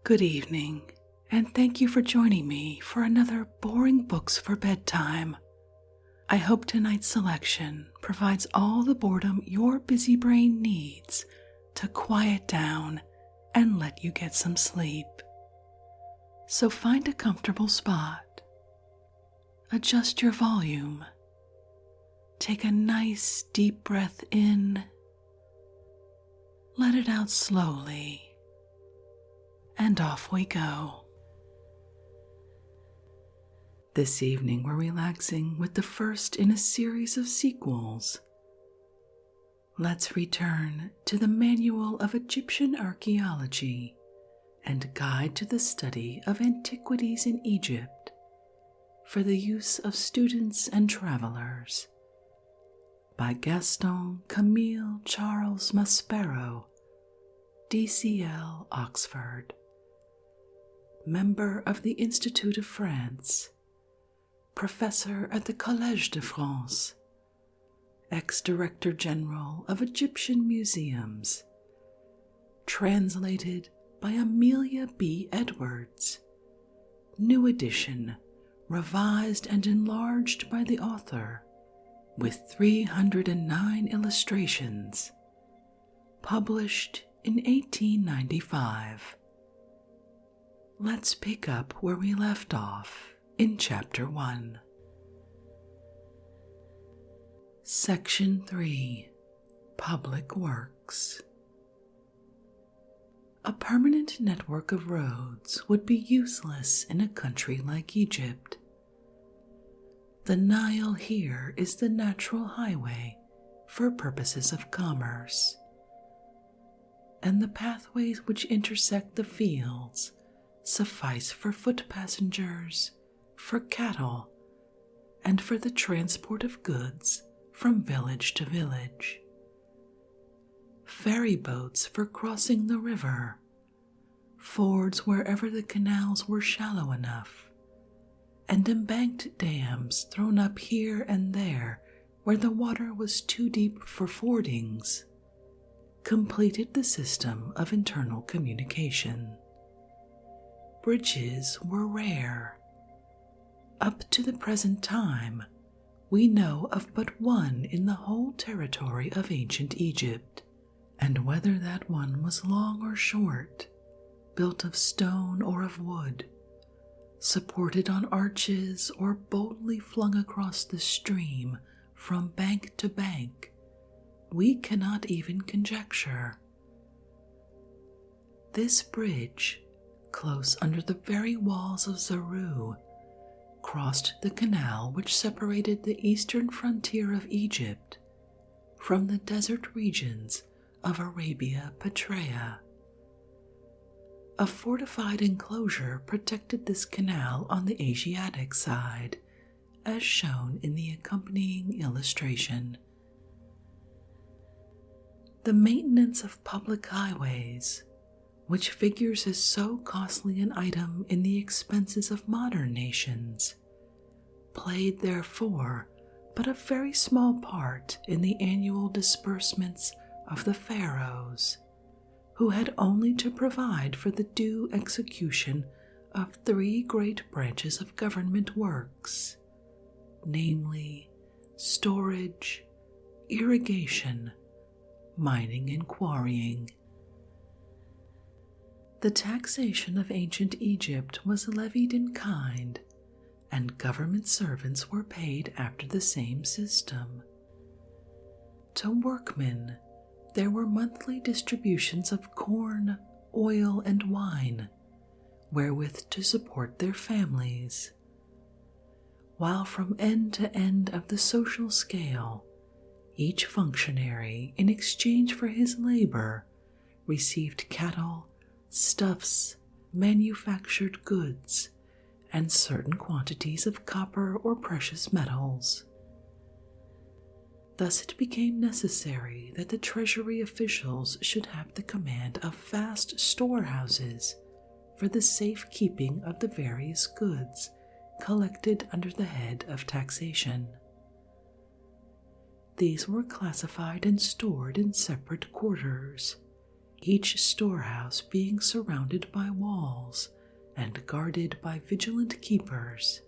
Good evening, and thank you for joining me for another Boring Books for Bedtime. I hope tonight's selection provides all the boredom your busy brain needs to quiet down and let you get some sleep. So find a comfortable spot, adjust your volume, take a nice deep breath in, let it out slowly, and off we go. This evening we're relaxing with the first in a series of sequels. Let's return to the Manual of Egyptian Archaeology and Guide to the Study of Antiquities in Egypt for the use of students and travelers by Gaston Camille Charles Maspero, DCL, Oxford. Member of the Institute of France, Professor at the Collège de France, ex-Director General of Egyptian Museums, translated by Amelia B. Edwards, new edition, revised and enlarged by the author, with 309 illustrations, published in 1895. Let's pick up where we left off in Chapter 1. Section 3. Public Works. A permanent network of roads would be useless in a country like Egypt. The Nile here is the natural highway for purposes of commerce, and the pathways which intersect the fields suffice for foot passengers, for cattle, and for the transport of goods from village to village. Ferry boats for crossing the river, fords wherever the canals were shallow enough, and embanked dams thrown up here and there where the water was too deep for fordings, completed the system of internal communication. Bridges were rare. Up to the present time, we know of but one in the whole territory of ancient Egypt, and whether that one was long or short, built of stone or of wood, supported on arches or boldly flung across the stream from bank to bank, we cannot even conjecture. This bridge, close under the very walls of Zaru, crossed the canal which separated the eastern frontier of Egypt from the desert regions of Arabia Petraea. A fortified enclosure protected this canal on the Asiatic side, as shown in the accompanying illustration. The maintenance of public highways, which figures as so costly an item in the expenses of modern nations, played therefore but a very small part in the annual disbursements of the pharaohs, who had only to provide for the due execution of three great branches of government works, namely storage, irrigation, mining and quarrying. The taxation of ancient Egypt was levied in kind, and government servants were paid after the same system. To workmen, there were monthly distributions of corn, oil, and wine, wherewith to support their families, while from end to end of the social scale, each functionary, in exchange for his labor, received cattle, stuffs, manufactured goods, and certain quantities of copper or precious metals. Thus it became necessary that the treasury officials should have the command of vast storehouses for the safe keeping of the various goods collected under the head of taxation. These were classified and stored in separate quarters, each storehouse being surrounded by walls and guarded by vigilant keepers.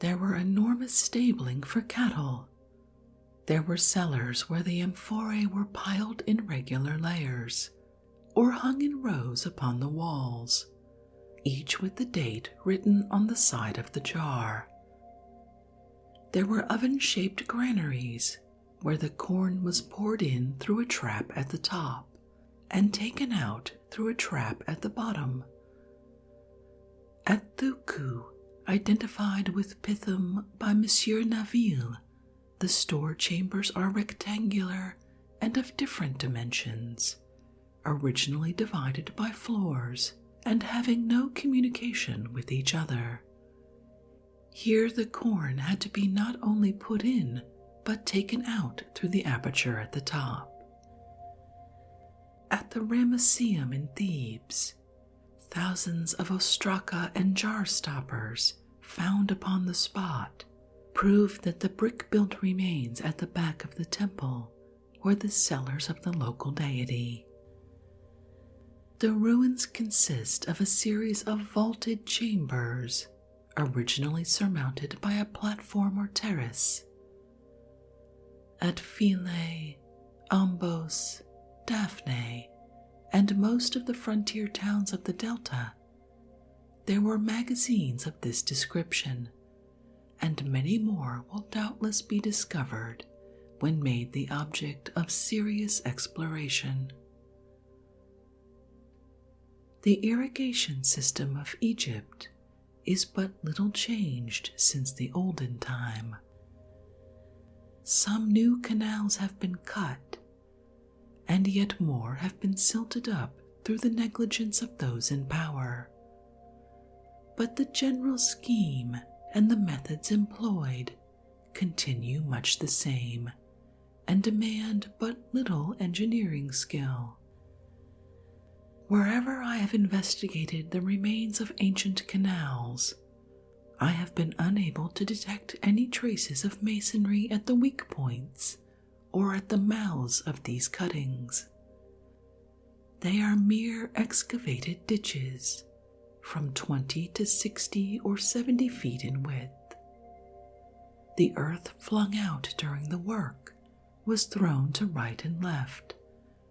There were enormous stabling for cattle. There were cellars where the amphorae were piled in regular layers, or hung in rows upon the walls, each with the date written on the side of the jar. There were oven-shaped granaries, where the corn was poured in through a trap at the top and taken out through a trap at the bottom. At Thuku, identified with Pithom by Monsieur Naville, the store chambers are rectangular and of different dimensions, originally divided by floors and having no communication with each other. Here the corn had to be not only put in, but taken out through the aperture at the top. At the Ramesseum in Thebes, thousands of ostraka and jar stoppers found upon the spot prove that the brick-built remains at the back of the temple were the cellars of the local deity. The ruins consist of a series of vaulted chambers, originally surmounted by a platform or terrace. At Philae, Ombos, Daphne, and most of the frontier towns of the Delta, there were magazines of this description, and many more will doubtless be discovered when made the object of serious exploration. The irrigation system of Egypt is but little changed since the olden time. Some new canals have been cut, and yet more have been silted up through the negligence of those in power. But the general scheme and the methods employed continue much the same and demand but little engineering skill. Wherever I have investigated the remains of ancient canals, I have been unable to detect any traces of masonry at the weak points or at the mouths of these cuttings. They are mere excavated ditches, from 20 to 60 or 70 feet in width. The earth flung out during the work was thrown to right and left,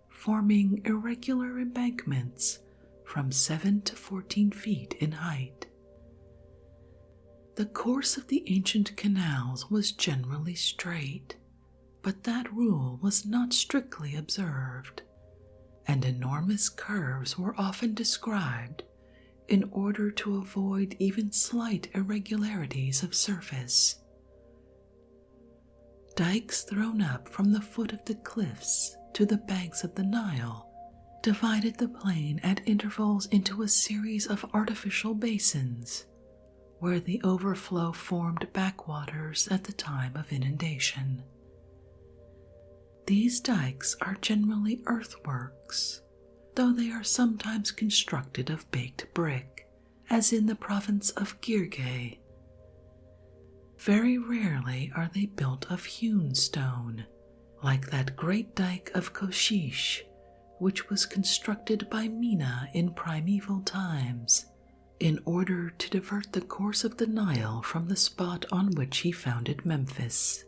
forming irregular embankments from 7 to 14 feet in height. The course of the ancient canals was generally straight, but that rule was not strictly observed, and enormous curves were often described in order to avoid even slight irregularities of surface. Dikes thrown up from the foot of the cliffs to the banks of the Nile divided the plain at intervals into a series of artificial basins, where the overflow formed backwaters at the time of inundation. These dikes are generally earthworks, though they are sometimes constructed of baked brick, as in the province of Girgeh. Very rarely are they built of hewn stone, like that great dike of Koshish, which was constructed by Mina in primeval times, in order to divert the course of the Nile from the spot on which he founded Memphis.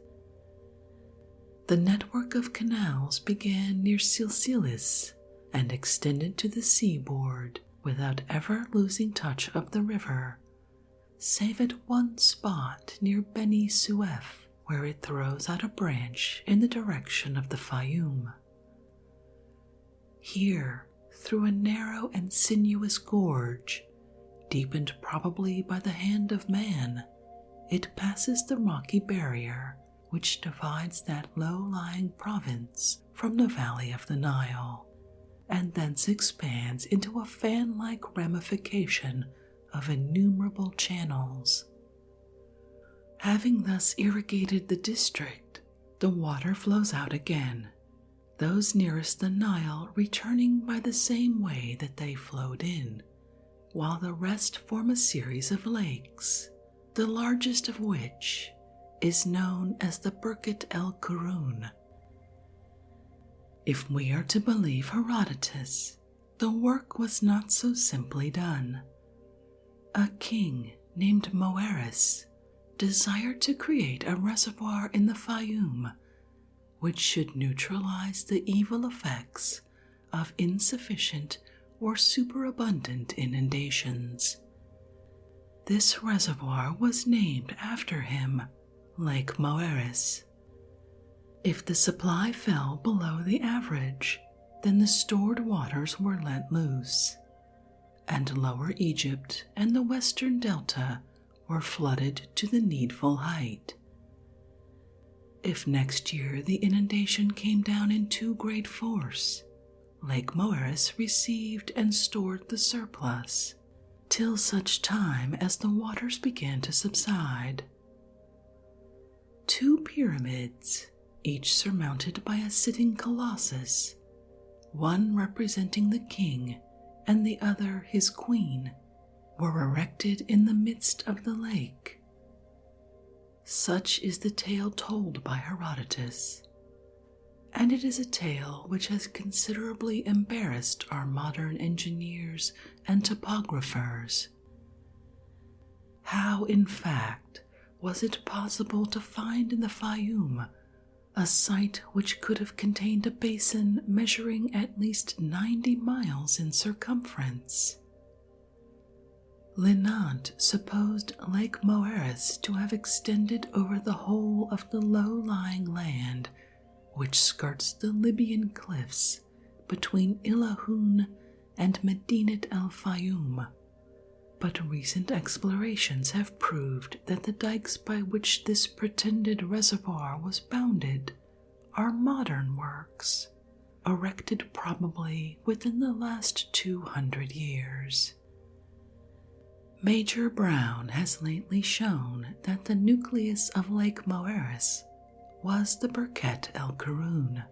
The network of canals began near Silsilis and extended to the seaboard without ever losing touch of the river, save at one spot near Beni Suef, where it throws out a branch in the direction of the Fayum. Here, through a narrow and sinuous gorge, deepened probably by the hand of man, it passes the rocky barrier which divides that low-lying province from the valley of the Nile, and thence expands into a fan-like ramification of innumerable channels. Having thus irrigated the district, the water flows out again, those nearest the Nile returning by the same way that they flowed in, while the rest form a series of lakes, the largest of which is known as the Birket el Qurun. If we are to believe Herodotus, the work was not so simply done. A king named Moeris desired to create a reservoir in the Fayum which should neutralize the evil effects of insufficient or superabundant inundations. This reservoir was named after him, Lake Moeris. If the supply fell below the average, then the stored waters were let loose, and Lower Egypt and the western delta were flooded to the needful height. If next year the inundation came down in too great force, Lake Moeris received and stored the surplus till such time as the waters began to subside. 2 pyramids, each surmounted by a sitting colossus, one representing the king and the other his queen, were erected in the midst of the lake. Such is the tale told by Herodotus, and it is a tale which has considerably embarrassed our modern engineers and topographers. How, in fact, was it possible to find in the Fayum a site which could have contained a basin measuring at least 90 miles in circumference? Linant supposed Lake Moeris to have extended over the whole of the low-lying land which skirts the Libyan cliffs between Ilahun and Medinat el-Fayum, but recent explorations have proved that the dikes by which this pretended reservoir was bounded are modern works, erected probably within the last 200 years. Major Brown has lately shown that the nucleus of Lake Moeris was the Birket el-Karun.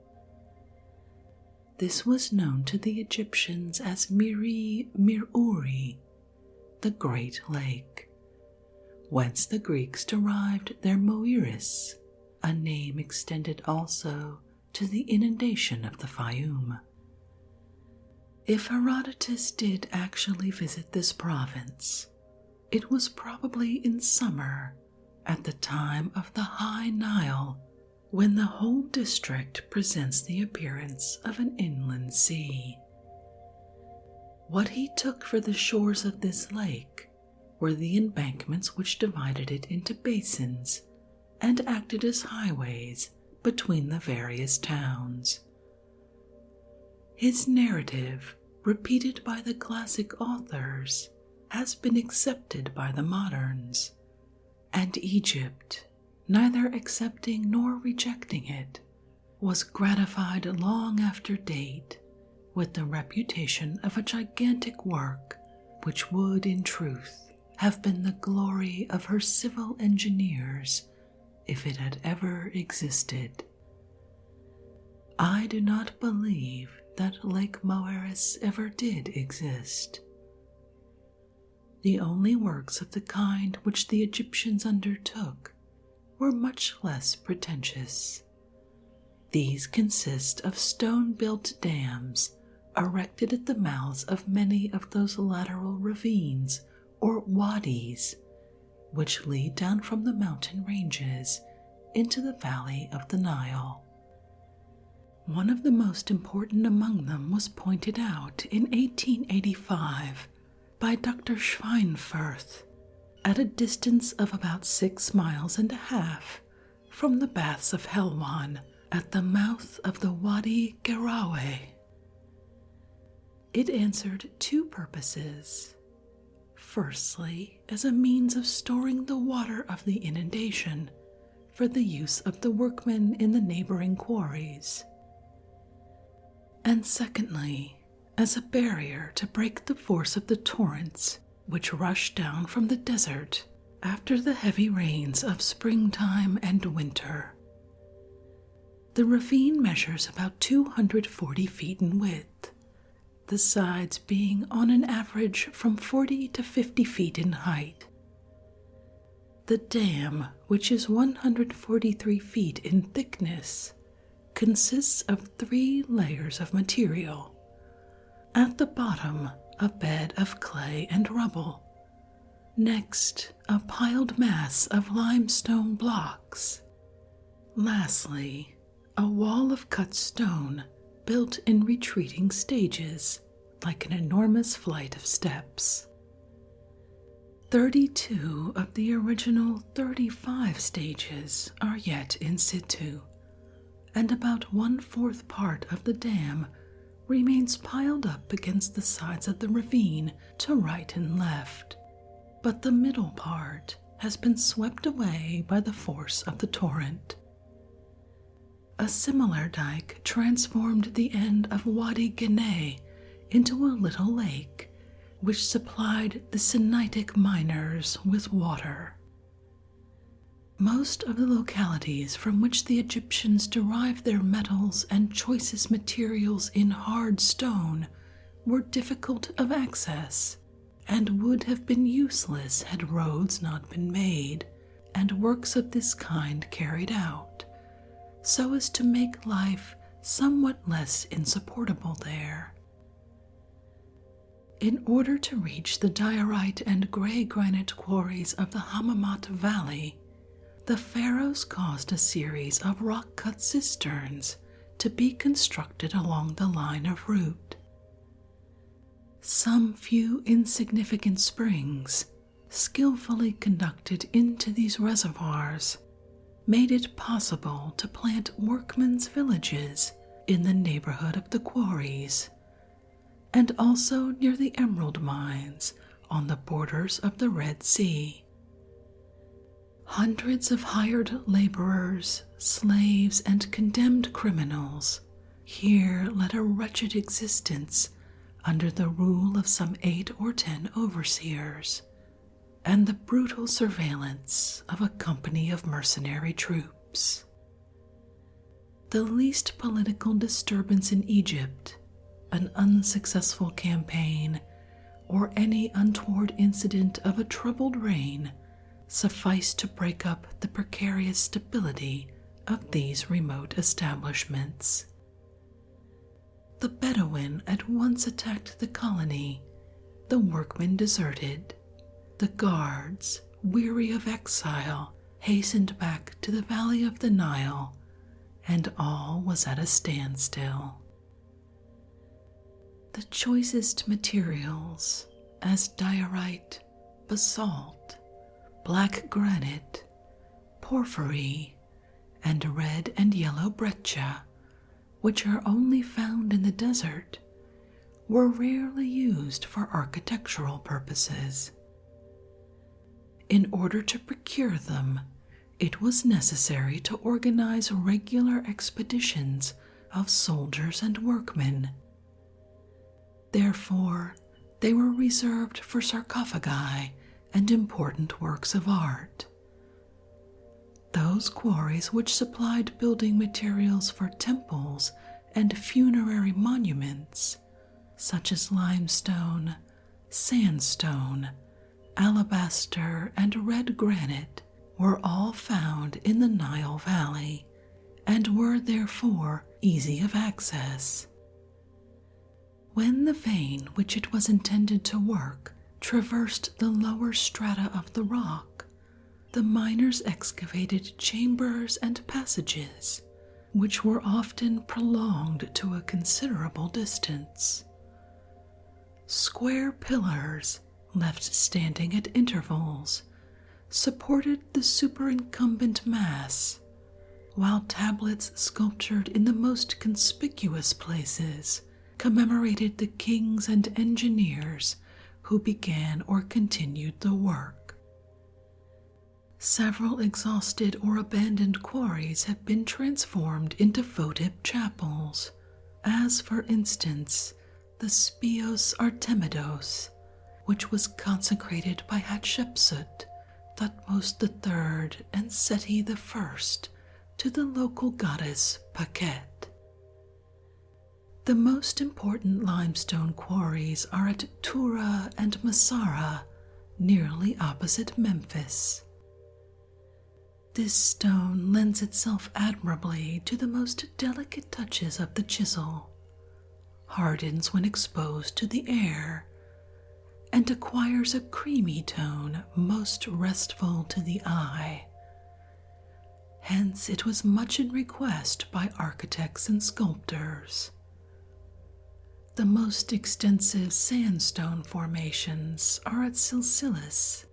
This was known to the Egyptians as Miri Miruri, the Great Lake, whence the Greeks derived their Moiris, a name extended also to the inundation of the Fayum. If Herodotus did actually visit this province, it was probably in summer, at the time of the high Nile, when the whole district presents the appearance of an inland sea. What he took for the shores of this lake were the embankments which divided it into basins and acted as highways between the various towns. His narrative, repeated by the classic authors, has been accepted by the moderns, and Egypt, neither accepting nor rejecting it, was gratified long after date with the reputation of a gigantic work which would, in truth, have been the glory of her civil engineers if it had ever existed. I do not believe that Lake Moeris ever did exist. The only works of the kind which the Egyptians undertook were much less pretentious. These consist of stone-built dams erected at the mouths of many of those lateral ravines or wadis which lead down from the mountain ranges into the valley of the Nile. One of the most important among them was pointed out in 1885 by Dr. Schweinfurth at a distance of about 6.5 miles from the Baths of Helwan at the mouth of the Wadi Gerawe. It answered 2 purposes. Firstly, as a means of storing the water of the inundation for the use of the workmen in the neighboring quarries, and secondly, as a barrier to break the force of the torrents which rush down from the desert after the heavy rains of springtime and winter. The ravine measures about 240 feet in width, the sides being on an average from 40 to 50 feet in height. The dam, which is 143 feet in thickness, consists of 3 layers of material. At the bottom, a bed of clay and rubble. Next, a piled mass of limestone blocks. Lastly, a wall of cut stone built in retreating stages, like an enormous flight of steps. 32 of the original 35 stages are yet in situ, and about 1/4 part of the dam remains piled up against the sides of the ravine to right and left, but the middle part has been swept away by the force of the torrent. A similar dike transformed the end of Wadi Gene into a little lake, which supplied the Sinitic miners with water. Most of the localities from which the Egyptians derived their metals and choicest materials in hard stone were difficult of access, and would have been useless had roads not been made, and works of this kind carried out, so as to make life somewhat less insupportable there. In order to reach the diorite and gray granite quarries of the Hammamat Valley, the pharaohs caused a series of rock-cut cisterns to be constructed along the line of route. Some few insignificant springs, skillfully conducted into these reservoirs, made it possible to plant workmen's villages in the neighborhood of the quarries, and also near the emerald mines on the borders of the Red Sea. Hundreds of hired laborers, slaves, and condemned criminals here led a wretched existence under the rule of some 8 or 10 overseers, and the brutal surveillance of a company of mercenary troops. The least political disturbance in Egypt, an unsuccessful campaign, or any untoward incident of a troubled reign sufficed to break up the precarious stability of these remote establishments. The Bedouin at once attacked the colony, the workmen deserted, the guards, weary of exile, hastened back to the valley of the Nile, and all was at a standstill. The choicest materials, as diorite, basalt, black granite, porphyry, and red and yellow breccia, which are only found in the desert, were rarely used for architectural purposes. In order to procure them, it was necessary to organize regular expeditions of soldiers and workmen. Therefore, they were reserved for sarcophagi and important works of art. Those quarries which supplied building materials for temples and funerary monuments, such as limestone, sandstone, alabaster, and red granite, were all found in the Nile Valley, and were therefore easy of access. When the vein which it was intended to work traversed the lower strata of the rock, the miners excavated chambers and passages, which were often prolonged to a considerable distance. Square pillars, left standing at intervals, supported the superincumbent mass, while tablets sculptured in the most conspicuous places commemorated the kings and engineers who began or continued the work. Several exhausted or abandoned quarries have been transformed into votive chapels, as, for instance, the Spios Artemidos, which was consecrated by Hatshepsut, Thutmose III, and Seti I to the local goddess Paquette. The most important limestone quarries are at Tura and Massara, nearly opposite Memphis. This stone lends itself admirably to the most delicate touches of the chisel, hardens when exposed to the air, and acquires a creamy tone most restful to the eye. Hence it was much in request by architects and sculptors. The most extensive sandstone formations are at Silsilis.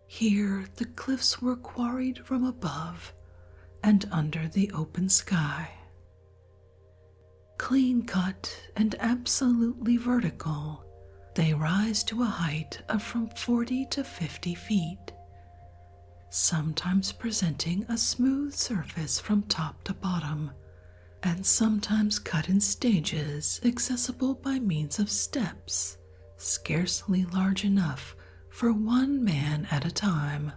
Here the cliffs were quarried from above and under the open sky. Clean-cut and absolutely vertical, they rise to a height of from 40 to 50 feet, sometimes presenting a smooth surface from top to bottom, and sometimes cut in stages accessible by means of steps, scarcely large enough for one man at a time.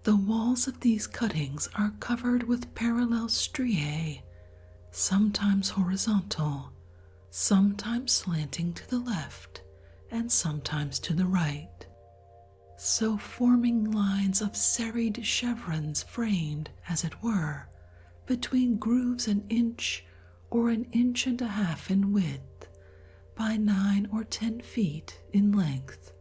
The walls of these cuttings are covered with parallel striae, sometimes horizontal, sometimes slanting to the left, and sometimes to the right, so forming lines of serried chevrons framed, as it were, between grooves an inch or an inch and a half in width by 9 or 10 feet in length.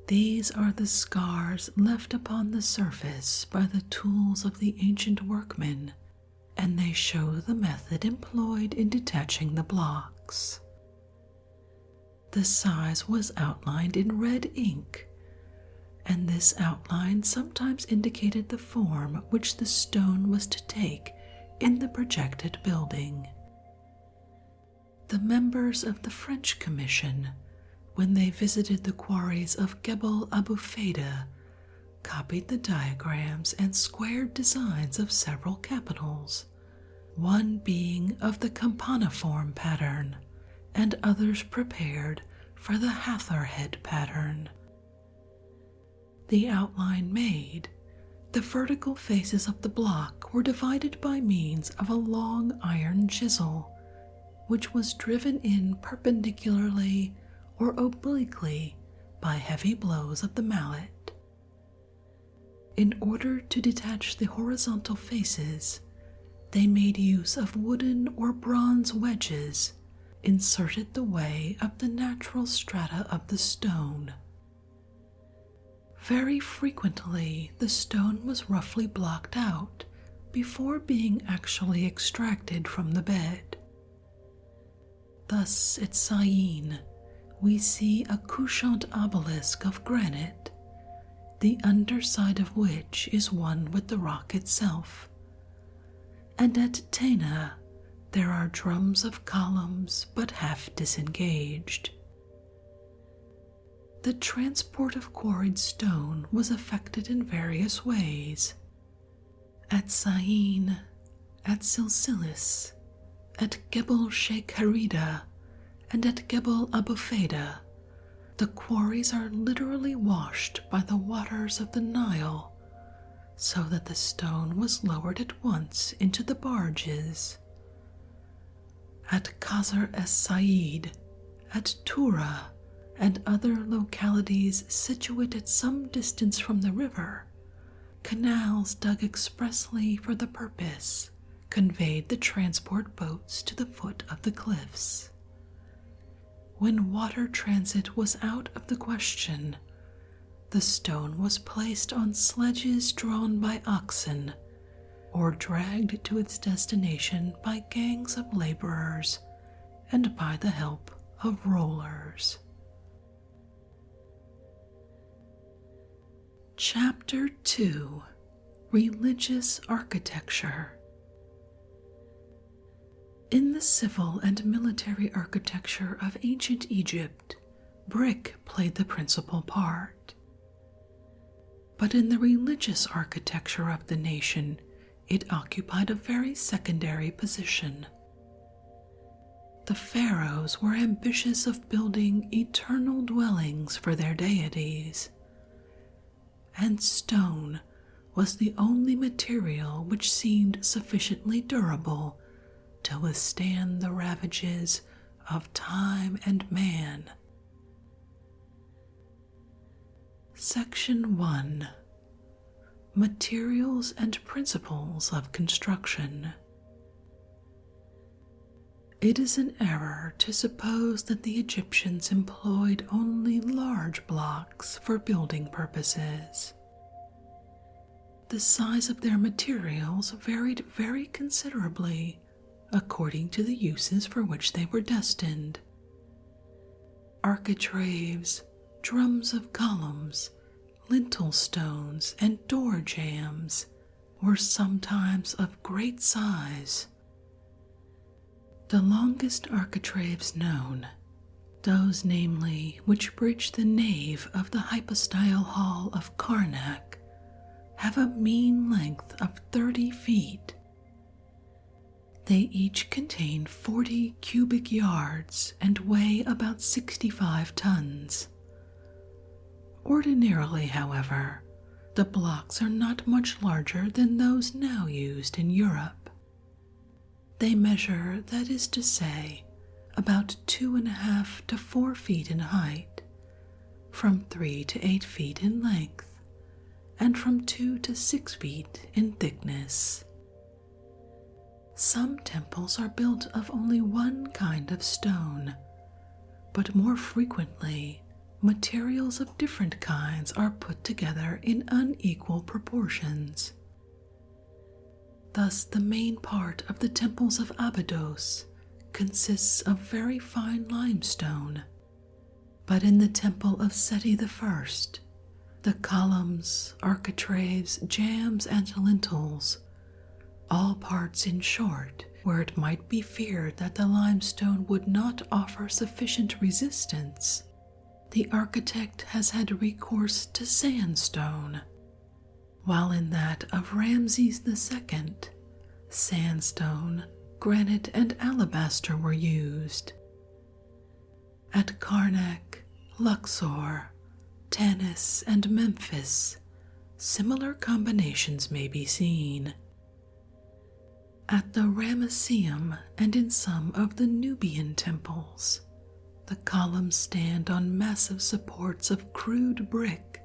These are the scars left upon the surface by the tools of the ancient workmen, and they show the method employed in detaching the blocks. The size was outlined in red ink, and this outline sometimes indicated the form which the stone was to take in the projected building. The members of the French Commission, when they visited the quarries of Gebel Abu Feda, copied the diagrams and squared designs of several capitals, one being of the campaniform pattern, and others prepared for the Hatherhead pattern. The outline made, the vertical faces of the block were divided by means of a long iron chisel, which was driven in perpendicularly or obliquely by heavy blows of the mallet. In order to detach the horizontal faces, they made use of wooden or bronze wedges inserted the way of the natural strata of the stone. Very frequently the stone was roughly blocked out before being actually extracted from the bed. Thus at Syene we see a couchant obelisk of granite, the underside of which is one with the rock itself, and at Tana there are drums of columns but half disengaged. The transport of quarried stone was effected in various ways. At Syene, at Silsilis, at Gebel Sheikh Harida, and at Gebel Abu Feda, the quarries are literally washed by the waters of the Nile, so that the stone was lowered at once into the barges. At Qasr es-Said, at Tura, and other localities situate at some distance from the river, canals dug expressly for the purpose conveyed the transport boats to the foot of the cliffs. When water transit was out of the question, the stone was placed on sledges drawn by oxen or dragged to its destination by gangs of laborers and by the help of rollers. Chapter 2: Religious Architecture. In the civil and military architecture of ancient Egypt, brick played the principal part. But in the religious architecture of the nation, it occupied a very secondary position. The pharaohs were ambitious of building eternal dwellings for their deities, and stone was the only material which seemed sufficiently durable to withstand the ravages of time and man. Section 1. Materials and Principles of Construction. It is an error to suppose that the Egyptians employed only large blocks for building purposes. The size of their materials varied very considerably according to the uses for which they were destined. Architraves, drums of columns, lintel stones, and door jambs were sometimes of great size. The longest architraves known, those namely which bridge the nave of the hypostyle hall of Karnak, have a mean length of 30 feet. They each contain 40 cubic yards and weigh about 65 tons. Ordinarily, however, the blocks are not much larger than those now used in Europe. They measure, that is to say, about 2.5 to 4 feet in height, from 3 to 8 feet in length, and from 2 to 6 feet in thickness. Some temples are built of only one kind of stone, but more frequently materials of different kinds are put together in unequal proportions. Thus, the main part of the temples of Abydos consists of very fine limestone, but in the temple of Seti I, the columns, architraves, jambs, and lintels, all parts in short, where it might be feared that the limestone would not offer sufficient resistance, the architect has had recourse to sandstone, while in that of Ramses II, sandstone, granite, and alabaster were used. At Karnak, Luxor, Tanis, and Memphis, similar combinations may be seen. At the Ramesseum and in some of the Nubian temples, the columns stand on massive supports of crude brick.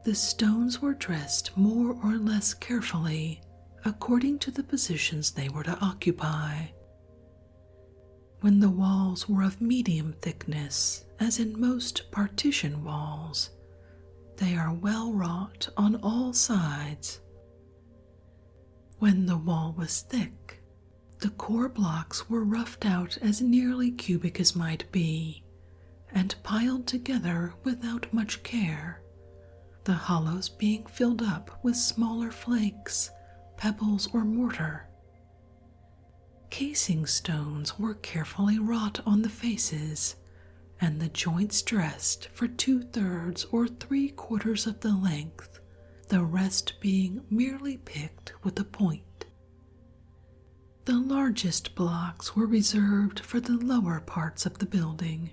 The stones were dressed more or less carefully according to the positions they were to occupy. When the walls were of medium thickness, as in most partition walls, they are well wrought on all sides. When the wall was thick, the core blocks were roughed out as nearly cubic as might be, and piled together without much care, the hollows being filled up with smaller flakes, pebbles, or mortar. Casing stones were carefully wrought on the faces, and the joints dressed for 2/3 or 3/4 of the length, the rest being merely picked with a point. The largest blocks were reserved for the lower parts of the building,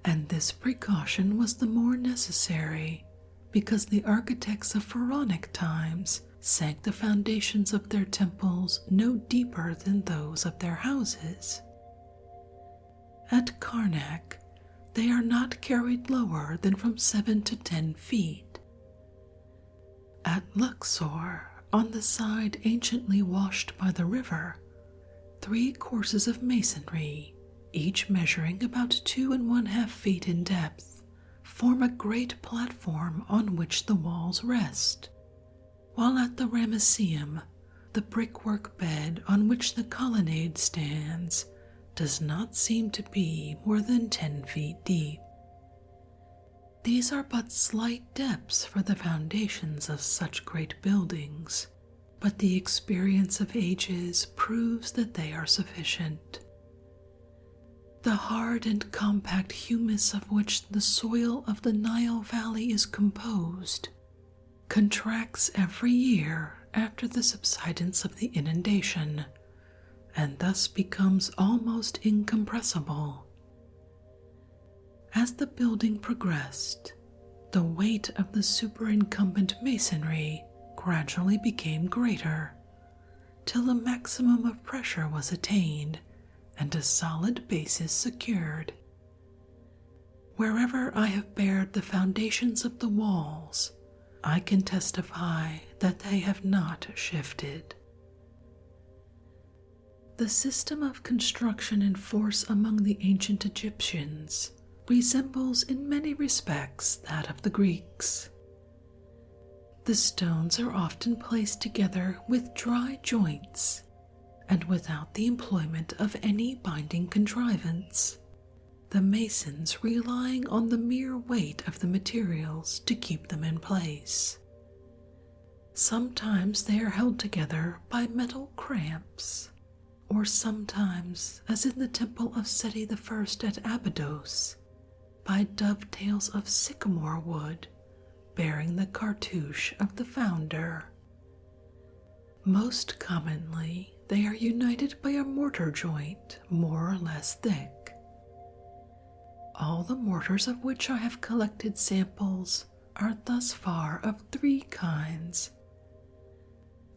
and this precaution was the more necessary because the architects of Pharaonic times sank the foundations of their temples no deeper than those of their houses. At Karnak, they are not carried lower than from 7 to 10 feet. At Luxor, on the side anciently washed by the river, 3 courses of masonry, each measuring about 2½ feet in depth, form a great platform on which the walls rest, while at the Ramesseum, the brickwork bed on which the colonnade stands does not seem to be more than 10 feet deep. These are but slight depths for the foundations of such great buildings, but the experience of ages proves that they are sufficient. The hard and compact humus of which the soil of the Nile Valley is composed contracts every year after the subsidence of the inundation, and thus becomes almost incompressible. As the building progressed, the weight of the superincumbent masonry gradually became greater, till a maximum of pressure was attained and a solid basis secured. Wherever I have bared the foundations of the walls, I can testify that they have not shifted. The system of construction in force among the ancient Egyptians resembles in many respects that of the Greeks. The stones are often placed together with dry joints and without the employment of any binding contrivance, the masons relying on the mere weight of the materials to keep them in place. Sometimes they are held together by metal cramps, or sometimes, as in the temple of Seti I at Abydos, by dovetails of sycamore wood bearing the cartouche of the founder. Most commonly, they are united by a mortar joint more or less thick. All the mortars of which I have collected samples are thus far of three kinds.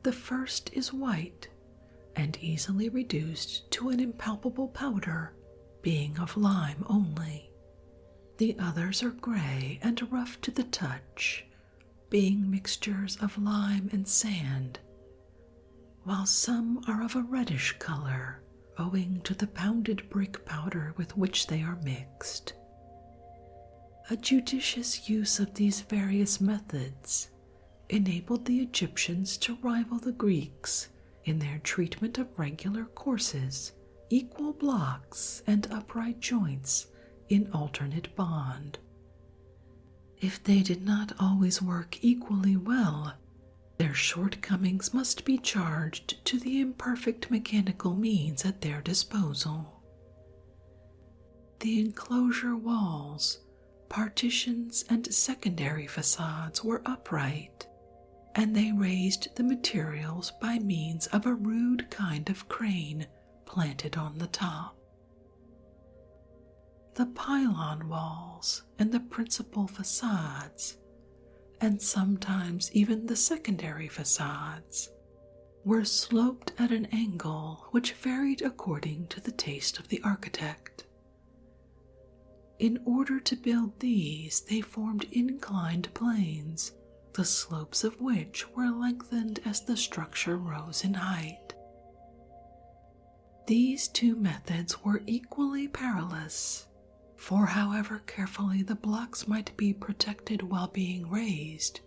The first is white and easily reduced to an impalpable powder, being of lime only. The others are gray and rough to the touch, being mixtures of lime and sand, while some are of a reddish color, owing to the pounded brick powder with which they are mixed. A judicious use of these various methods enabled the Egyptians to rival the Greeks in their treatment of regular courses, equal blocks, and upright joints in alternate bond. If they did not always work equally well, their shortcomings must be charged to the imperfect mechanical means at their disposal. The enclosure walls, partitions, and secondary facades were upright, and they raised the materials by means of a rude kind of crane planted on the top. The pylon walls and the principal facades, and sometimes even the secondary facades, were sloped at an angle which varied according to the taste of the architect. In order to build these, they formed inclined planes, the slopes of which were lengthened as the structure rose in height. These two methods were equally perilous, for however carefully the blocks might be protected while being raised,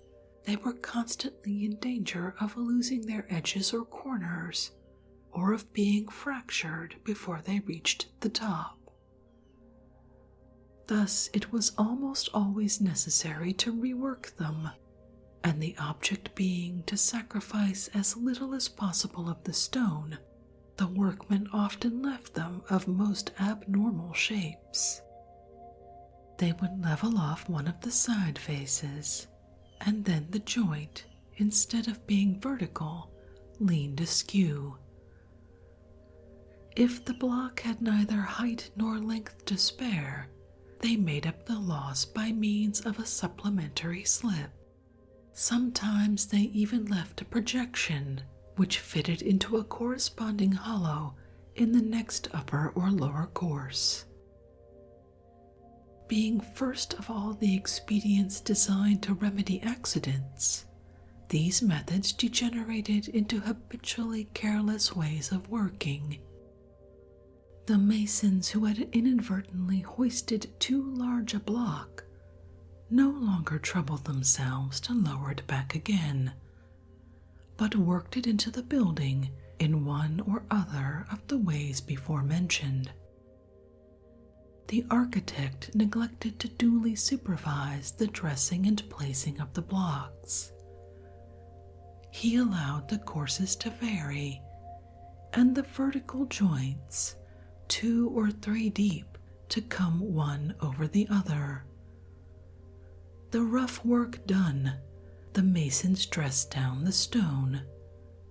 they were constantly in danger of losing their edges or corners, or of being fractured before they reached the top. Thus it was almost always necessary to rework them, and the object being to sacrifice as little as possible of the stone, the workmen often left them of most abnormal shapes. They would level off one of the side faces, and then the joint, instead of being vertical, leaned askew. If the block had neither height nor length to spare, they made up the loss by means of a supplementary slip. Sometimes they even left a projection which fitted into a corresponding hollow in the next upper or lower course. Being first of all the expedients designed to remedy accidents, these methods degenerated into habitually careless ways of working. The masons who had inadvertently hoisted too large a block no longer troubled themselves to lower it back again, but worked it into the building in one or other of the ways before mentioned. The architect neglected to duly supervise the dressing and placing of the blocks. He allowed the courses to vary, and the vertical joints, 2 or 3 deep, to come one over the other. The rough work done, the masons dressed down the stone,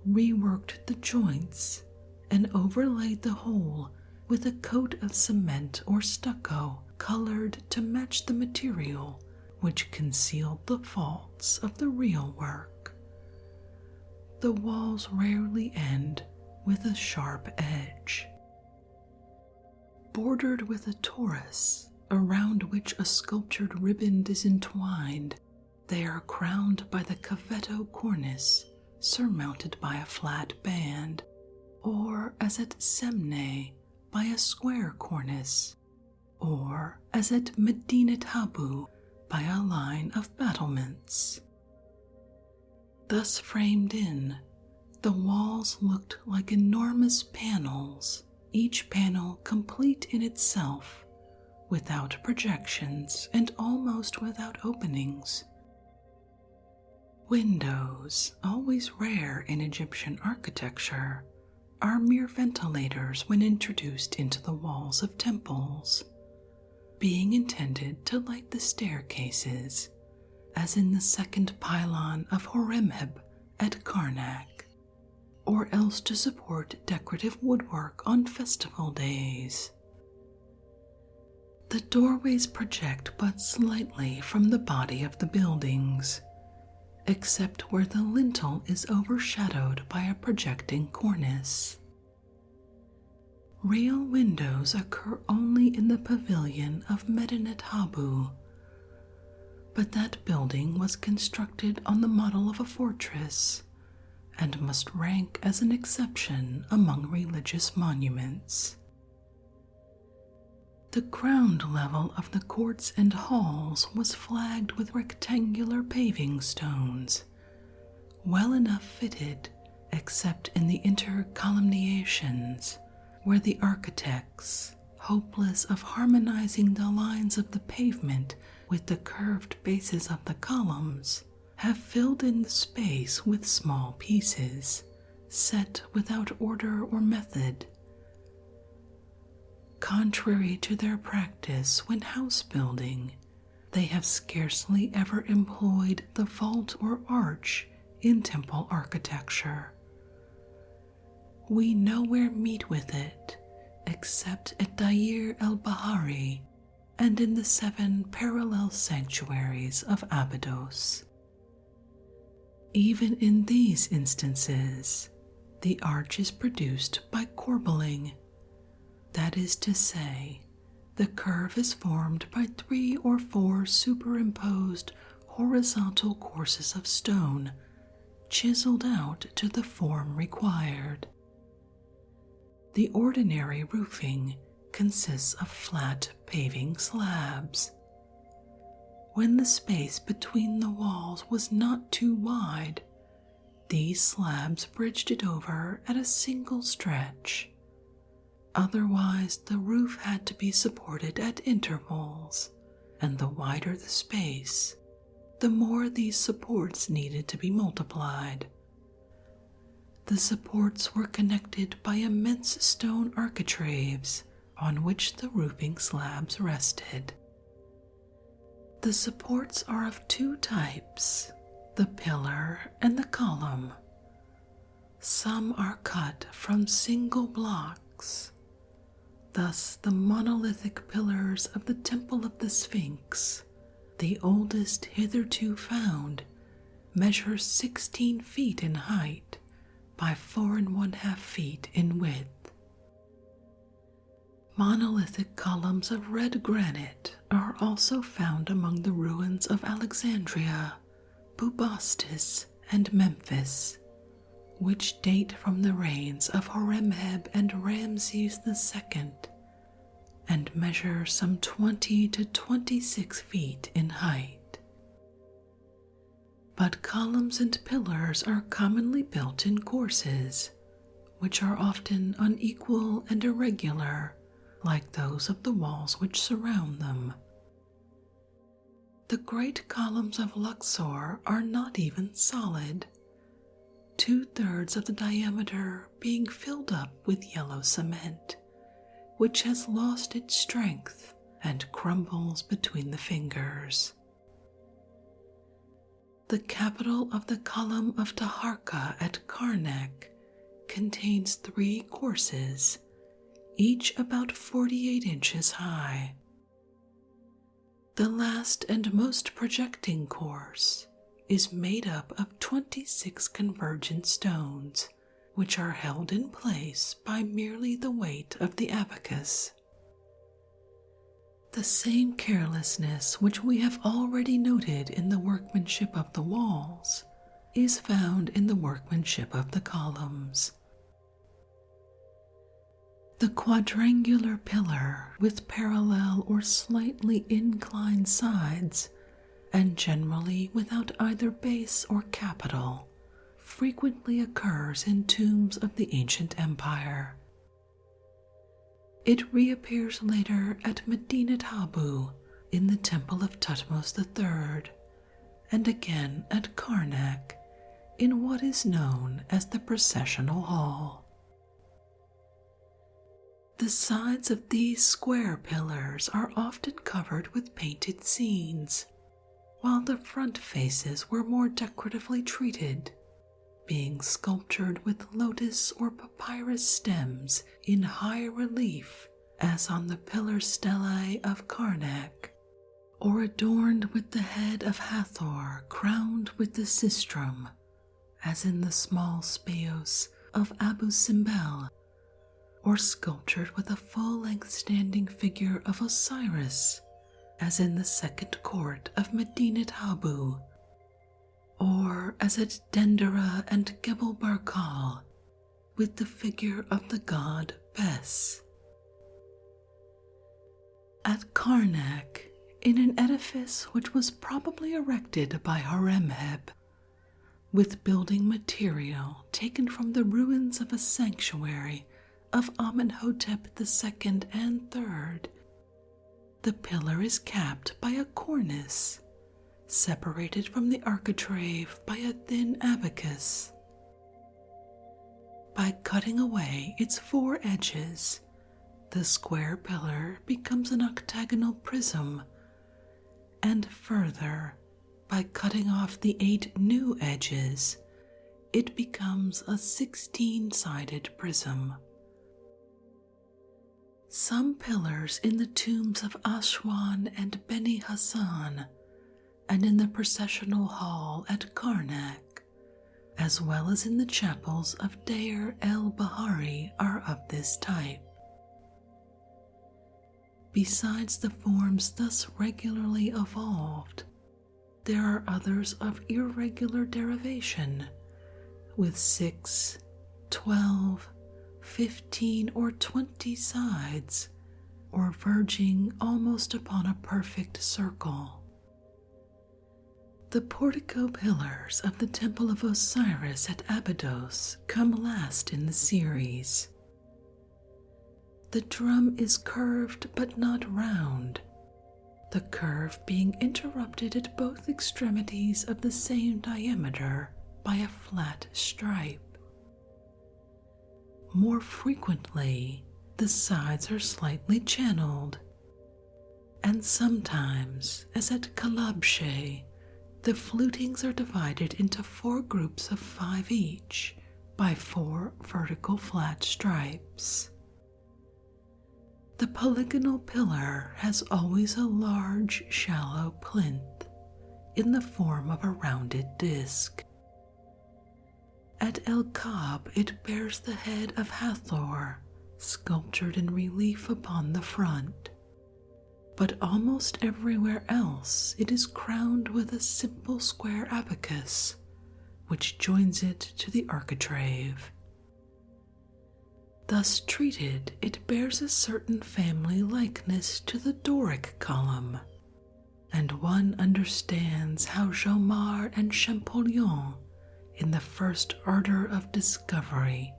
reworked the joints, and overlaid the whole with a coat of cement or stucco colored to match the material which concealed the faults of the real work. The walls rarely end with a sharp edge. Bordered with a torus around which a sculptured riband is entwined. They are crowned by the cavetto cornice, surmounted by a flat band, or as at Semneh, by a square cornice, or as at Medinet Habu, by a line of battlements. Thus framed in, the walls looked like enormous panels, each panel complete in itself, without projections and almost without openings. Windows, always rare in Egyptian architecture, are mere ventilators when introduced into the walls of temples, being intended to light the staircases, as in the second pylon of Horemheb at Karnak, or else to support decorative woodwork on festival days. The doorways project but slightly from the body of the buildings, except where the lintel is overshadowed by a projecting cornice. Real windows occur only in the pavilion of Medinet Habu, but that building was constructed on the model of a fortress and must rank as an exception among religious monuments. The ground level of the courts and halls was flagged with rectangular paving stones, well enough fitted except in the intercolumniations, where the architects, hopeless of harmonizing the lines of the pavement with the curved bases of the columns, have filled in the space with small pieces, set without order or method. Contrary to their practice when house building, they have scarcely ever employed the vault or arch in temple architecture. We nowhere meet with it except at Dair el-Bahari and in the 7 parallel sanctuaries of Abydos. Even in these instances, the arch is produced by corbelling. That is to say, the curve is formed by 3 or 4 superimposed horizontal courses of stone, chiseled out to the form required. The ordinary roofing consists of flat paving slabs. When the space between the walls was not too wide, these slabs bridged it over at a single stretch. Otherwise, the roof had to be supported at intervals, and the wider the space, the more these supports needed to be multiplied. The supports were connected by immense stone architraves on which the roofing slabs rested. The supports are of 2 types, the pillar and the column. Some are cut from single blocks. Thus, the monolithic pillars of the Temple of the Sphinx, the oldest hitherto found, measure 16 feet in height by 4½ feet in width. Monolithic columns of red granite are also found among the ruins of Alexandria, Bubastis, and Memphis, which date from the reigns of Horemheb and Ramses II, and measure some 20 to 26 feet in height. But columns and pillars are commonly built in courses, which are often unequal and irregular, like those of the walls which surround them. The great columns of Luxor are not even solid, 2/3 of the diameter being filled up with yellow cement, which has lost its strength and crumbles between the fingers. The capital of the column of Taharqa at Karnak contains 3 courses, each about 48 inches high. The last and most projecting course is made up of 26 convergent stones, which are held in place by merely the weight of the abacus. The same carelessness which we have already noted in the workmanship of the walls is found in the workmanship of the columns. The quadrangular pillar with parallel or slightly inclined sides, and generally without either base or capital, frequently occurs in tombs of the ancient empire. It reappears later at Medinet Habu in the temple of Thutmose III, and again at Karnak in what is known as the processional hall. The sides of these square pillars are often covered with painted scenes, while the front faces were more decoratively treated, being sculptured with lotus or papyrus stems in high relief as on the pillar stellae of Karnak, or adorned with the head of Hathor crowned with the sistrum, as in the small speos of Abu Simbel, or sculptured with a full-length standing figure of Osiris, as in the second court of Medinet Habu, or as at Dendera and Gebel Barkal, with the figure of the god Bes. At Karnak, in an edifice which was probably erected by Horemheb, with building material taken from the ruins of a sanctuary of Amenhotep II and III, the pillar is capped by a cornice, separated from the architrave by a thin abacus. By cutting away its four edges, the square pillar becomes an octagonal prism, and further, by cutting off the 8 new edges, it becomes a 16-sided prism. Some pillars in the tombs of Aswan and Beni Hassan, and in the processional hall at Karnak, as well as in the chapels of Deir el-Bahari, are of this type. Besides the forms thus regularly evolved, there are others of irregular derivation, with 6, 12, 15, or 20 sides, or verging almost upon a perfect circle. The Portico Pillars of the Temple of Osiris at Abydos come last in the series. The drum is curved but not round, the curve being interrupted at both extremities of the same diameter by a flat stripe. More frequently, the sides are slightly channeled, and sometimes, as at Kalabshe, the flutings are divided into 4 groups of 5 each by 4 vertical flat stripes. The polygonal pillar has always a large, shallow plinth in the form of a rounded disc. At El Kab it bears the head of Hathor, sculptured in relief upon the front, but almost everywhere else it is crowned with a simple square abacus, which joins it to the architrave. Thus treated, it bears a certain family likeness to the Doric column, and one understands how Jomard and Champollion, in the first ardor of discovery,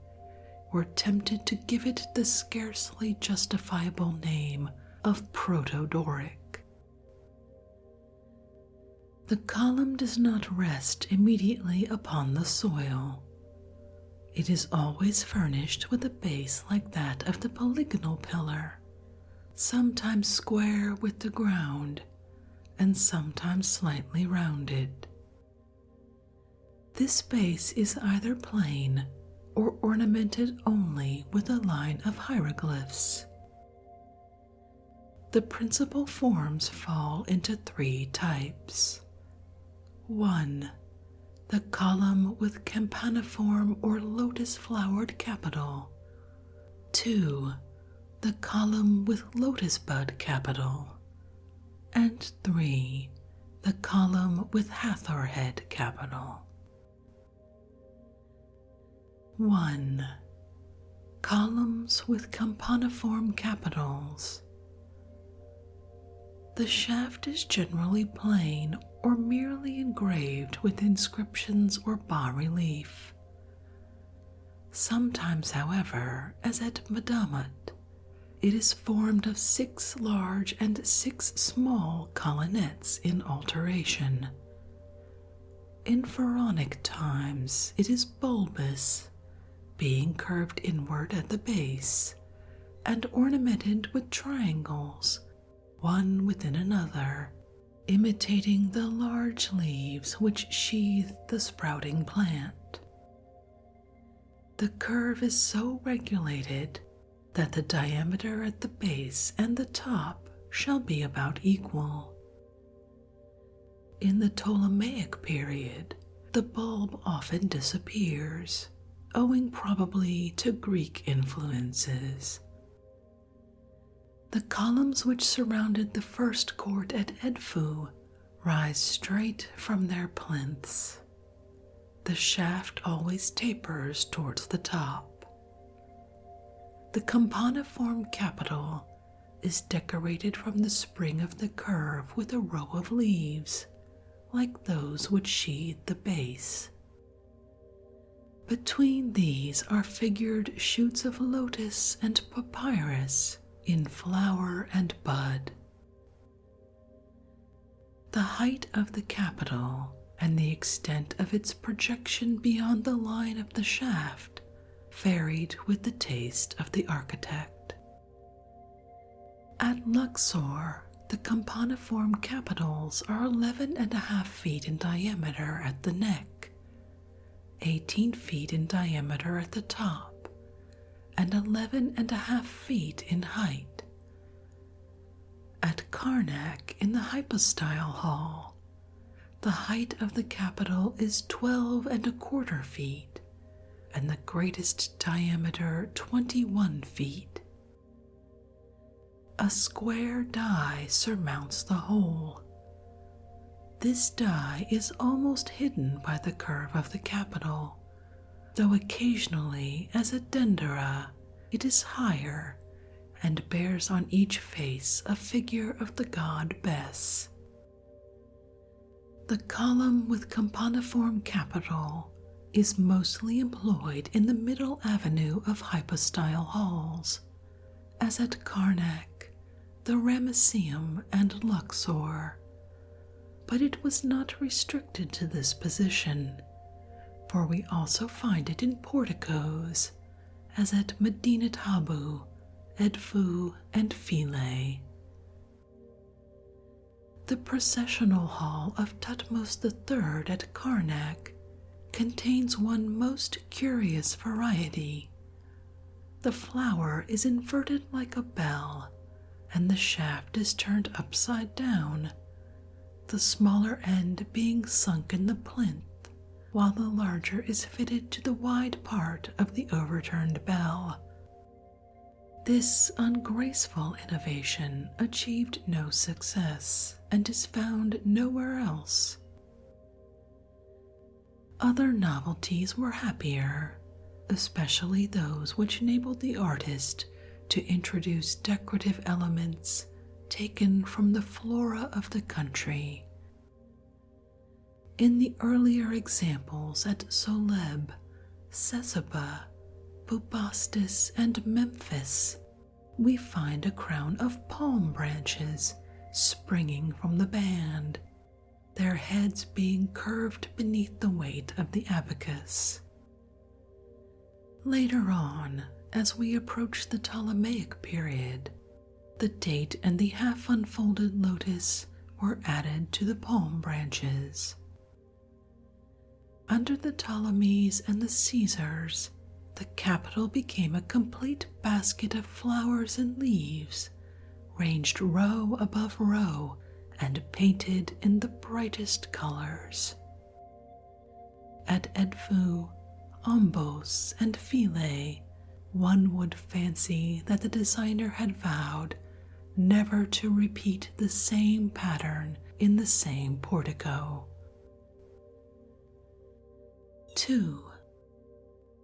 were tempted to give it the scarcely justifiable name of Proto-Doric. The column does not rest immediately upon the soil. It is always furnished with a base like that of the polygonal pillar, sometimes square with the ground, and sometimes slightly rounded. This base is either plain or ornamented only with a line of hieroglyphs. The principal forms fall into 3 types. 1. The column with campaniform or lotus-flowered capital. 2. The column with lotus bud capital. and 3. The column with Hathor head capital. 1. Columns with campaniform capitals. The shaft is generally plain or merely engraved with inscriptions or bas-relief. Sometimes, however, as at Madamat, it is formed of 6 large and 6 small colonnettes in alteration. In Pharaonic times, it is bulbous, being curved inward at the base, and ornamented with triangles, one within another, imitating the large leaves which sheathe the sprouting plant. The curve is so regulated that the diameter at the base and the top shall be about equal. In the Ptolemaic period, the bulb often disappears, owing probably to Greek influences. The columns which surrounded the first court at Edfu rise straight from their plinths. The shaft always tapers towards the top. The campaniform capital is decorated from the spring of the curve with a row of leaves, like those which sheathe the base. Between these are figured shoots of lotus and papyrus in flower and bud. The height of the capital and the extent of its projection beyond the line of the shaft varied with the taste of the architect. At Luxor, the campaniform capitals are 11.5 feet in diameter at the neck, 18 feet in diameter at the top, and 11.5 feet in height. At Karnak, in the hypostyle hall, the height of the capital is 12.25 feet, and the greatest diameter 21 feet. A square die surmounts the whole. This die is almost hidden by the curve of the capital, though occasionally, as at Dendera, it is higher and bears on each face a figure of the god Bes. The column with campaniform capital is mostly employed in the middle avenue of hypostyle halls, as at Karnak, the Ramesseum, and Luxor, but it was not restricted to this position, for we also find it in porticos, as at Medinet Habu, Edfu, and Philae. The processional hall of Thutmose III at Karnak contains one most curious variety. The flower is inverted like a bell, and the shaft is turned upside down, the smaller end being sunk in the plinth, while the larger is fitted to the wide part of the overturned bell. This ungraceful innovation achieved no success and is found nowhere else. Other novelties were happier, especially those which enabled the artist to introduce decorative elements taken from the flora of the country. In the earlier examples at Soleb, Sesaba, Bubastis, and Memphis, we find a crown of palm branches springing from the band, their heads being curved beneath the weight of the abacus. Later on, as we approach the Ptolemaic period, the date and the half-unfolded lotus were added to the palm branches. Under the Ptolemies and the Caesars, the capital became a complete basket of flowers and leaves, ranged row above row and painted in the brightest colors. At Edfu, Ombos, and Philae, one would fancy that the designer had vowed never to repeat the same pattern in the same portico. 2.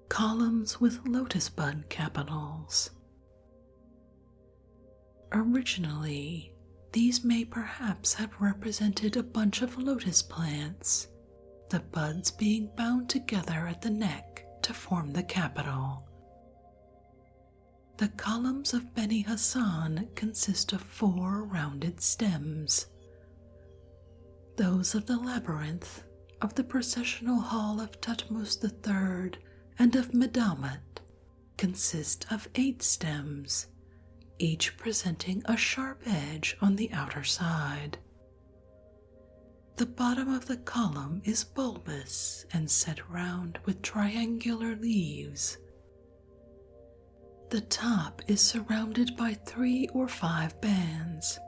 Columns with lotus bud capitals. Originally, these may perhaps have represented a bunch of lotus plants, the buds being bound together at the neck to form the capital. The columns of Beni Hassan consist of 4 rounded stems. Those of the labyrinth, of the processional hall of Thutmose III, and of Medamet consist of 8 stems, each presenting a sharp edge on the outer side. The bottom of the column is bulbous and set round with triangular leaves. The top is surrounded by 3 or 5 bands.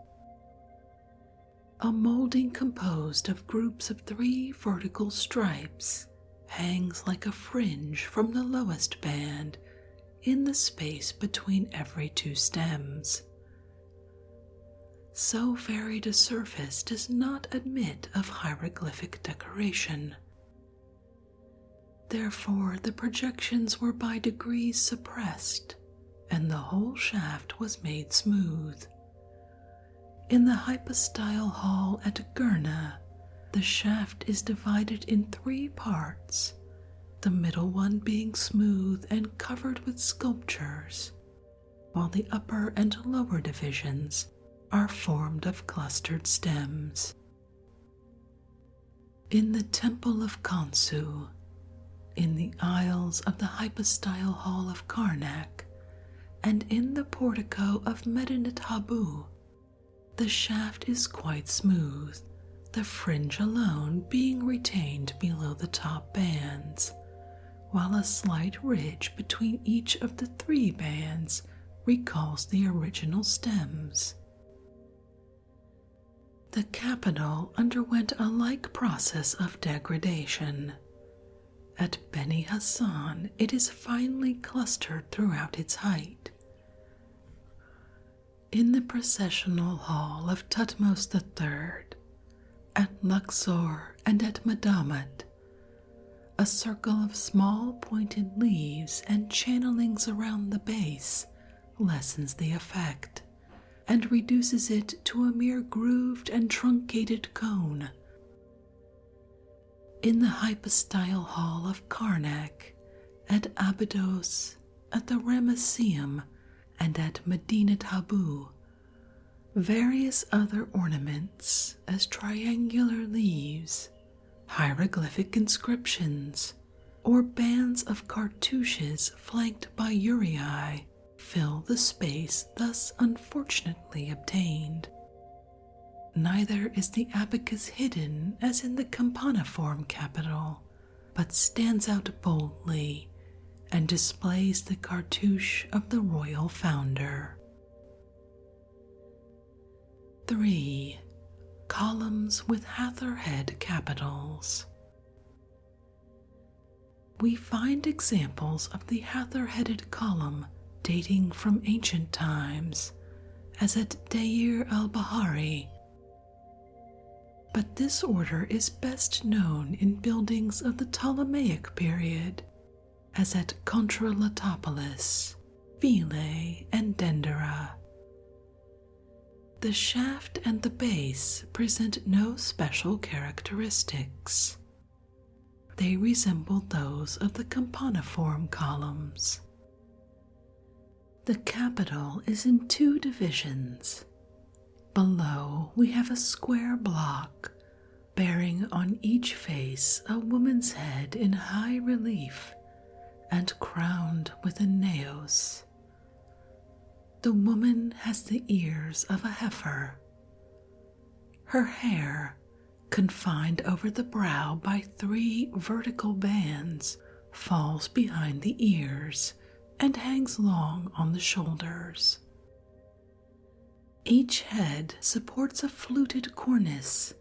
A molding composed of groups of 3 vertical stripes hangs like a fringe from the lowest band in the space between every 2 stems. So varied a surface does not admit of hieroglyphic decoration. Therefore, the projections were by degrees suppressed, and the whole shaft was made smooth. In the hypostyle hall at Gurna, the shaft is divided in 3 parts, the middle one being smooth and covered with sculptures, while the upper and lower divisions are formed of clustered stems. In the temple of Khonsu, in the aisles of the hypostyle hall of Karnak, and in the portico of Medinet Habu, the shaft is quite smooth, the fringe alone being retained below the top bands, while a slight ridge between each of the 3 bands recalls the original stems. The capital underwent a like process of degradation. At Beni Hassan, it is finely clustered throughout its height. In the processional hall of Thutmose III, at Luxor, and at Medamet, a circle of small pointed leaves and channelings around the base lessens the effect and reduces it to a mere grooved and truncated cone. In the hypostyle hall of Karnak, at Abydos, at the Ramesseum, and at Medinet Habu, various other ornaments as triangular leaves, hieroglyphic inscriptions, or bands of cartouches flanked by uraei fill the space thus unfortunately obtained. Neither is the abacus hidden as in the campaniform capital, but stands out boldly and displays the cartouche of the royal founder. 3. Columns with Hatherhead capitals. We find examples of the Hather-headed column dating from ancient times, as at Deir al-Bahari. But this order is best known in buildings of the Ptolemaic period, as at Contralatopolis, Philae, and Dendera. The shaft and the base present no special characteristics. They resemble those of the campaniform columns. The capital is in 2 divisions. Below, we have a square block bearing on each face a woman's head in high relief and crowned with a naos. The woman has the ears of a heifer. Her hair, confined over the brow by 3 vertical bands, falls behind the ears and hangs long on the shoulders. Each head supports a fluted cornice,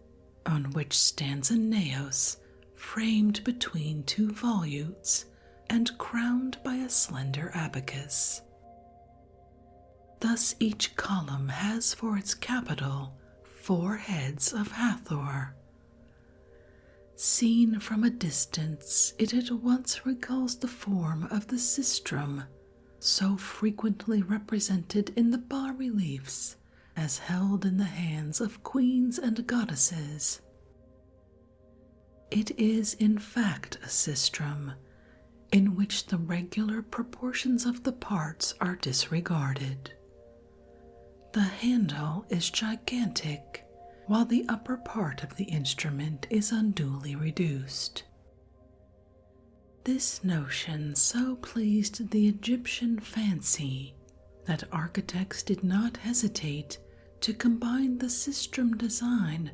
on which stands a naos framed between 2 volutes and crowned by a slender abacus. Thus each column has for its capital 4 heads of Hathor. Seen from a distance, it at once recalls the form of the sistrum, so frequently represented in the bas-reliefs as held in the hands of queens and goddesses. It is in fact a sistrum, in which the regular proportions of the parts are disregarded. The handle is gigantic, while the upper part of the instrument is unduly reduced. This notion so pleased the Egyptian fancy that architects did not hesitate to combine the sistrum design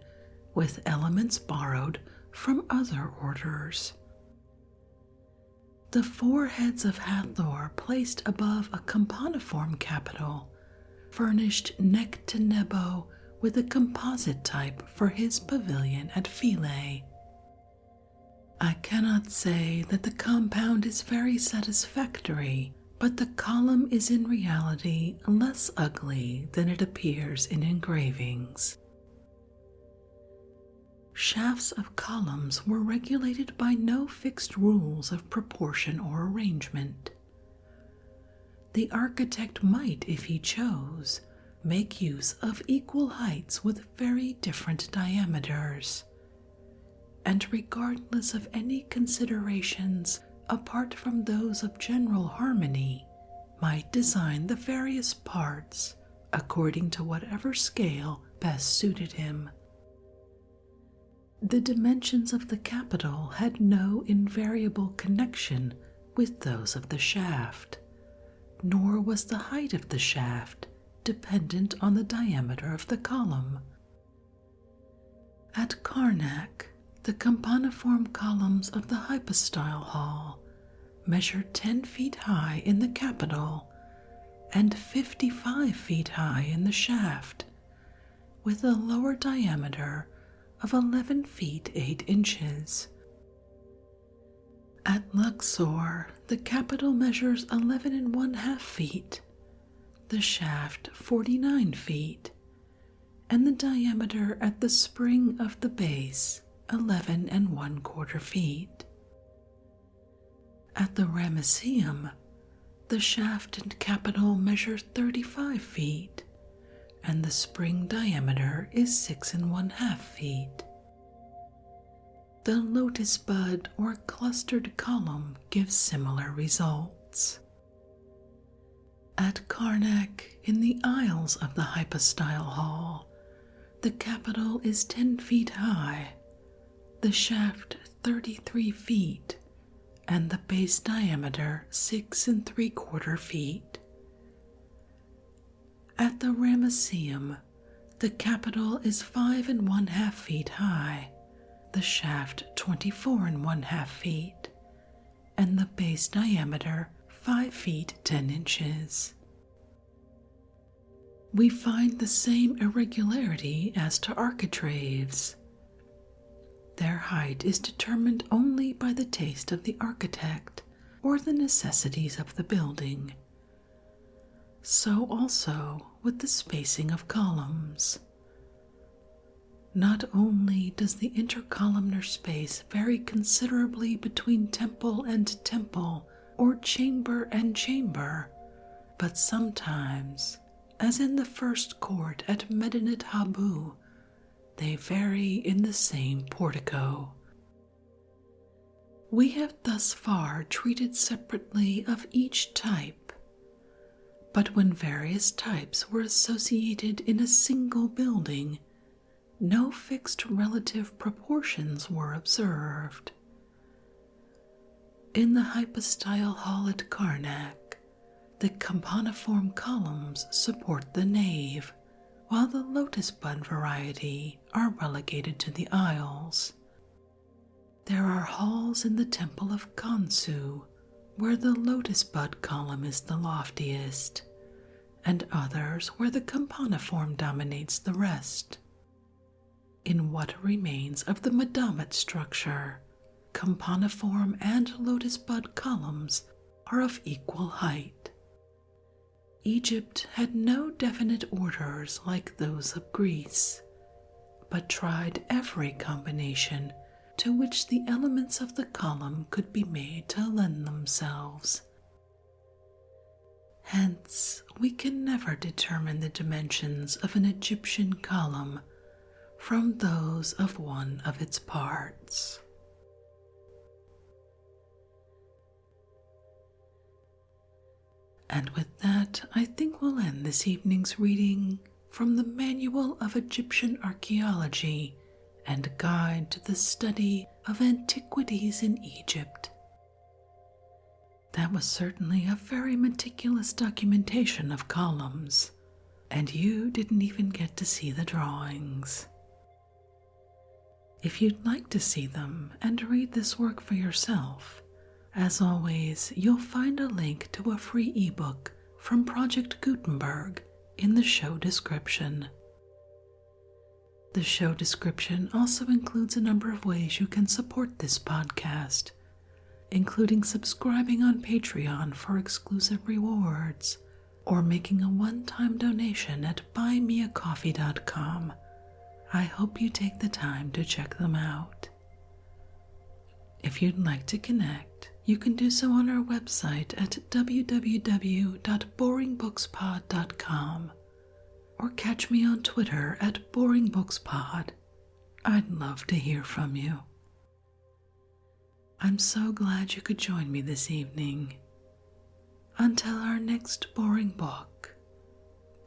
with elements borrowed from other orders. The 4 heads of Hathor placed above a campaniform capital furnished Nectanebo with a composite type for his pavilion at Philae. I cannot say that the compound is very satisfactory, but the column is in reality less ugly than it appears in engravings. Shafts of columns were regulated by no fixed rules of proportion or arrangement. The architect might, if he chose, make use of equal heights with very different diameters, and regardless of any considerations apart from those of general harmony, might design the various parts according to whatever scale best suited him. The dimensions of the capital had no invariable connection with those of the shaft, nor was the height of the shaft dependent on the diameter of the column. At Karnak, the campaniform columns of the hypostyle hall measured 10 feet high in the capital and 55 feet high in the shaft, with a lower diameter of 11 feet 8 inches. At Luxor, the capital measures 11½ feet, the shaft 49 feet, and the diameter at the spring of the base 11¼ feet. At the Ramesseum, the shaft and capital measure 35 feet, and the spring diameter is 6½ feet. The lotus bud or clustered column gives similar results. At Karnak, in the aisles of the hypostyle hall, the capital is 10 feet high, the shaft 33 feet, and the base diameter 6¾ feet. At the Ramesseum, the capital is 5½ feet high, the shaft 24½ feet, and the base diameter 5 feet 10 inches. We find the same irregularity as to architraves. Their height is determined only by the taste of the architect or the necessities of the building. So also with the spacing of columns. Not only does the intercolumnar space vary considerably between temple and temple, or chamber and chamber, but sometimes, as in the first court at Medinet Habu, they vary in the same portico. We have thus far treated separately of each type, but when various types were associated in a single building, no fixed relative proportions were observed. In the hypostyle hall at Karnak, the campaniform columns support the nave, while the lotus bud variety are relegated to the aisles. There are halls in the temple of Khonsu, where the lotus bud column is the loftiest, and others where the campaniform dominates the rest. In what remains of the Madamit structure, campaniform and lotus bud columns are of equal height. Egypt had no definite orders like those of Greece, but tried every combination to which the elements of the column could be made to lend themselves. Hence, we can never determine the dimensions of an Egyptian column from those of one of its parts. And with that, I think we'll end this evening's reading from the Manual of Egyptian Archaeology and Guide to the Study of Antiquities in Egypt. That was certainly a very meticulous documentation of columns, and you didn't even get to see the drawings. If you'd like to see them and read this work for yourself, as always, you'll find a link to a free ebook from Project Gutenberg in the show description. The show description also includes a number of ways you can support this podcast, including subscribing on Patreon for exclusive rewards, or making a one-time donation at buymeacoffee.com. I hope you take the time to check them out. If you'd like to connect, you can do so on our website at www.boringbookspod.com, or catch me on Twitter at boringbookspod. I'd love to hear from you. I'm so glad you could join me this evening. Until our next boring book,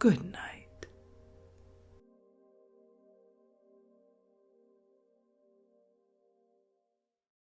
good night.